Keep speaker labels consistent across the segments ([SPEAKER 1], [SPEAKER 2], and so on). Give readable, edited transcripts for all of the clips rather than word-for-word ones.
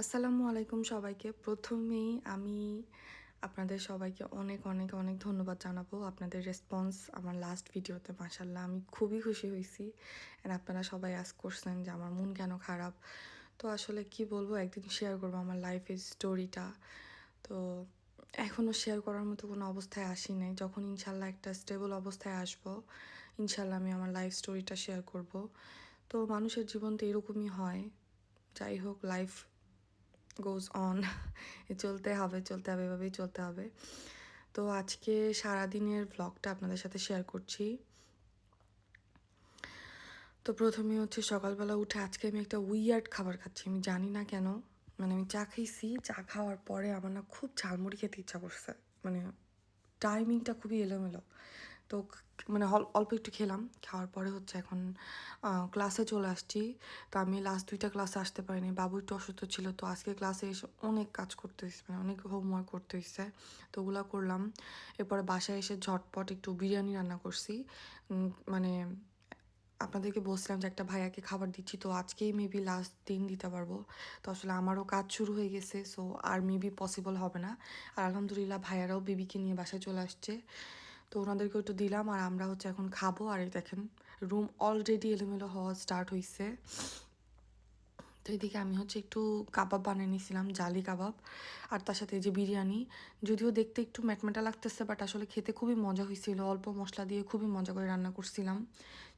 [SPEAKER 1] আসসালামু আলাইকুম সবাইকে। প্রথমেই আমি আপনাদের সবাইকে অনেক অনেক অনেক ধন্যবাদ জানাবো। আপনাদের রেসপন্স আমার লাস্ট ভিডিওতে মাশাআল্লাহ আমি খুবই খুশি হইছি। অ্যান্ড আপনারা সবাই আস্ক করছেন যে আমার মন কেন খারাপ। তো আসলে কি বলবো, একদিন শেয়ার করবো আমার লাইফের স্টোরিটা। তো এখনও শেয়ার করার মতো কোনো অবস্থায় আসি নাই। যখন ইনশাল্লাহ একটা স্টেবল অবস্থায় আসবো, ইনশাল্লাহ আমি আমার লাইফ স্টোরিটা শেয়ার করব। তো মানুষের জীবন তো এরকমই হয়। যাই হোক, লাইফ গোজ অন। চলতে হবে, চলতে হবে, এভাবেই চলতে হবে। তো আজকে সারাদিনের ভ্লগটা আপনাদের সাথে শেয়ার করছি। তো প্রথমে হচ্ছে সকালবেলা উঠে আজকে আমি একটা উইয়ার্ড খাবার খাচ্ছি, আমি জানি না কেন। মানে আমি চা খাইছি, চা খাওয়ার পরে আমার না খুব ঝালমুড়ি খেতে ইচ্ছা করছে। মানে টাইমিংটা খুবই এলোমেলো। তো মানে অল্প একটু খেলাম, খাওয়ার পরে হচ্ছে এখন ক্লাসে চলে আসছি। তো আমি লাস্ট 2টা ক্লাসে আসতে পারিনি, বাবু একটু অসুস্থ ছিল। তো আজকে ক্লাসে এসে অনেক কাজ করতে হয়েছে, মানে অনেক হোমওয়ার্ক করতে হয়েছে। তো ওগুলো করলাম। এরপরে বাসায় এসে ঝটপট একটু বিরিয়ানি রান্না করছি। মানে আপনাদেরকে বলছিলাম যে একটা ভাইয়াকে খাবার দিচ্ছি, তো আজকেই মেবি লাস্ট দিন দিতে পারবো। তো আসলে আমারও কাজ শুরু হয়ে গেছে, সো আর মেবি পসিবল হবে না। আর আলহামদুলিল্লাহ ভাইয়ারাও বেবিকে নিয়ে বাসায় চলে আসছে। তো ওনাদেরকেও একটু দিলাম, আর আমরা হচ্ছে এখন খাবো। আর এই দেখেন রুম অলরেডি এলোমেলো হওয়া স্টার্ট হয়েছে। তো এদিকে আমি হচ্ছে একটু কাবাব বানিয়ে নিয়েছিলাম, জালি কাবাব। আর তার সাথে এই যে বিরিয়ানি, যদিও দেখতে একটু ম্যাটম্যাটা লাগতেছে, বাট আসলে খেতে খুবই মজা হয়েছিল। অল্প মশলা দিয়ে খুবই মজা করে রান্না করছিলাম।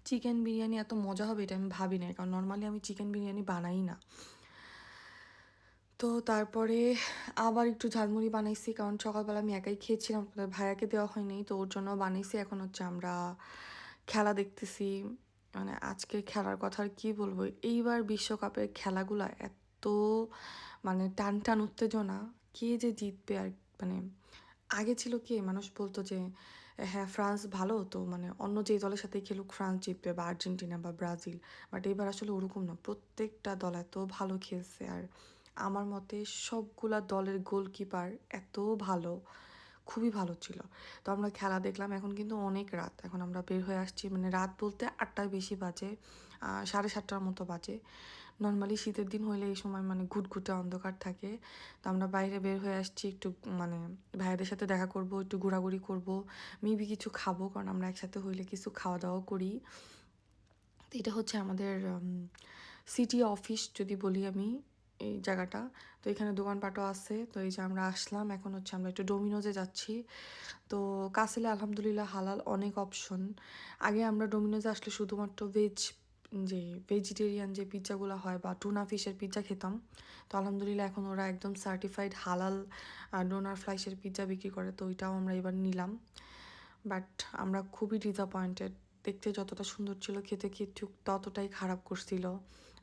[SPEAKER 1] চিকেন বিরিয়ানি এত মজা হবে এটা আমি ভাবি নাই, কারণ নর্মালি আমি চিকেন বিরিয়ানি বানাই না। তো তারপরে আবার একটু ঝালমুড়ি বানাইছি, কারণ সকালবেলা আমি একাই খেয়েছিলাম, ভাইয়াকে দেওয়া হয়নি, তো ওর জন্য বানাইছি। এখন হচ্ছে আমরা খেলা দেখতেছি। মানে আজকের খেলার কথা আর কি বলবো, এইবার বিশ্বকাপের খেলাগুলা এত মানে টান টান উত্তেজনা, কে যে জিতবে। আর মানে আগে ছিল কি, মানুষ বলতো যে হ্যাঁ ফ্রান্স ভালো, তো মানে অন্য যে দলের সাথে খেলুক ফ্রান্স জিতবে, বা আর্জেন্টিনা বা ব্রাজিল। বাট এবার আসলে ওরকম না, প্রত্যেকটা দল এত ভালো খেলছে। আর আমার মতে সবগুলা দলের গোলকিপার এত ভালো, খুবই ভালো ছিল। তো আমরা খেলা দেখলাম। এখন কিন্তু অনেক রাত, এখন আমরা বের হয়ে আসছি। মানে রাত বলতে 8টার বেশি বাজে, 7:30টার মতো বাজে। নর্মালি শীতের দিন হইলে এই সময় মানে ঘুটঘুটে অন্ধকার থাকে। তো আমরা বাইরে বের হয়ে আসছি একটু, মানে ভাইয়াদের সাথে দেখা করব, একটু ঘোরাঘুরি করব, মেবি কিছু খাবো, কারণ আমরা একসাথে হইলে কিছু খাওয়া দাওয়া করি। তো এটা হচ্ছে আমাদের সিটি অফিস যদি বলি আমি, এই জায়গাটা। তো এখানে দোকানপাটও আছে। তো এই যে আমরা আসলাম, এখন হচ্ছে আমরা একটু ডোমিনোজে যাচ্ছি। তো কাসেলে আলহামদুলিল্লাহ হালাল অনেক অপশন। আগে আমরা ডোমিনোজে আসলে শুধুমাত্র যে ভেজিটেরিয়ান যে পিৎজাগুলো হয় বা টুনা ফিশের পিৎজা খেতাম। তো আলহামদুলিল্লাহ এখন ওরা একদম সার্টিফাইড হালাল ডোনার ফ্লাইসের পিৎজা বিক্রি করে, তো ওইটাও আমরা এবার নিলাম। বাট আমরা খুবই ডিসঅ্যাপয়েন্টেড। দেখতে যতটা সুন্দর ছিল, খেতে ঠিক ততটাই খারাপ করছিল।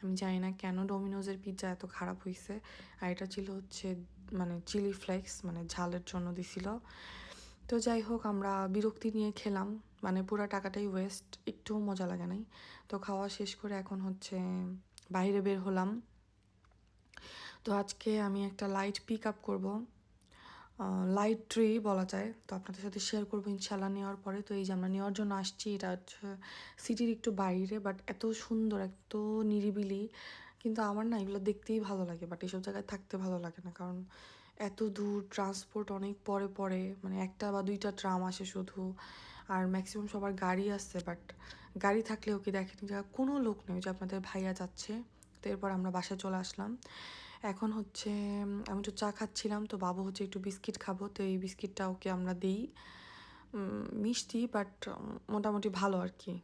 [SPEAKER 1] আমি জানি না কেন ডোমিনোজের পিৎজা এত খারাপ হয়েছে। আর এটা ছিল হচ্ছে মানে চিলি ফ্লেক্স, মানে ঝালের জন্য দিছিল। তো যাই হোক, আমরা বিরক্তি নিয়ে খেলাম, মানে পুরো টাকাটাই ওয়েস্ট, একটুও মজা লাগে নাই। তো খাওয়া শেষ করে এখন হচ্ছে বাইরে বের হলাম। তো আজকে আমি একটা লাইট পিক আপ করবো, লাইট ট্রি বলা যায়। তো আপনাদের সাথে শেয়ার করবো ইনশাল্লাহ নেওয়ার পরে। তো এই যে আমরা নেওয়ার জন্য আসছি, এটা হচ্ছে সিটির একটু বাইরে, বাট এত সুন্দর, এত নিরিবিলি। কিন্তু আমার না এগুলো দেখতেই ভালো লাগে, বাট এইসব জায়গায় থাকতে ভালো লাগে না, কারণ এত দূর, ট্রান্সপোর্ট অনেক পরে পরে, মানে একটা বা দুইটা ট্রাম আসে শুধু। আর ম্যাক্সিমাম সবার গাড়ি আসছে, বাট গাড়ি থাকলেও কি দেখেন যে কোনো লোক নেই, যে আপনাদের ভাইয়া যাচ্ছে। তো এরপর আমরা বাসায় চলে আসলাম। এখন হচ্ছে আমি একটু চা খাচ্ছিলাম, তো বাবু হচ্ছে একটু বিস্কিট খাবো, তো এই বিস্কিটটা ওকে আমরা দিই। মিষ্টি, বাট মোটামুটি ভালো আর কি।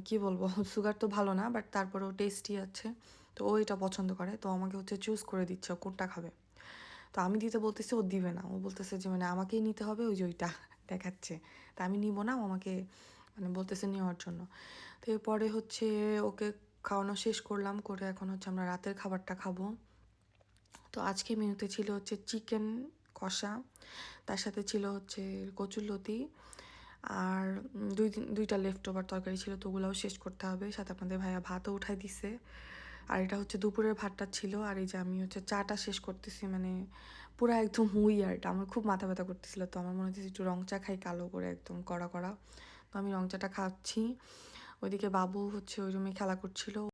[SPEAKER 1] কী বলবো, সুগার তো ভালো না, বাট তারপরেও টেস্টি আছে। তো ও এটা পছন্দ করে, তো আমাকে হচ্ছে চুজ করে দিচ্ছে ও কোনটা খাবে। তো আমি দিতে বলতেছি, ও দিবে না, ও বলতেছে যে মানে আমাকেই নিতে হবে, ওই যে ওইটা দেখাচ্ছে। তা আমি নিব না, ও আমাকে মানে বলতেছে নেওয়ার জন্য। তো এরপরে হচ্ছে ওকে খাওয়ানো শেষ করলাম, করে এখন হচ্ছে আমরা রাতের খাবারটা খাবো। তো আজকে মেনুতে ছিল হচ্ছে চিকেন কষা, তার সাথে ছিল হচ্ছে কচুরলতি, আর দুইটা লেফট ওভার তরকারি ছিল, তো ওগুলোও শেষ করতে হবে। সাথে আপনাদের ভাইয়া ভাতও উঠাই দিছে। আর এটা হচ্ছে দুপুরের ভাতটা ছিল। আর এই যে আমি হচ্ছে চাটা শেষ করতেছি, মানে পুরো একদম হুইয়ার্ড, আমার খুব মাথা ব্যথা করতেছিল। তো আমার মনে হচ্ছে একটু রং চা খাই, কালো করে একদম কড়া কড়া। তো আমি রং চাটা খাচ্ছি। ওইদিকে বাবু হচ্ছে ওই রুমে খেলা করছিল।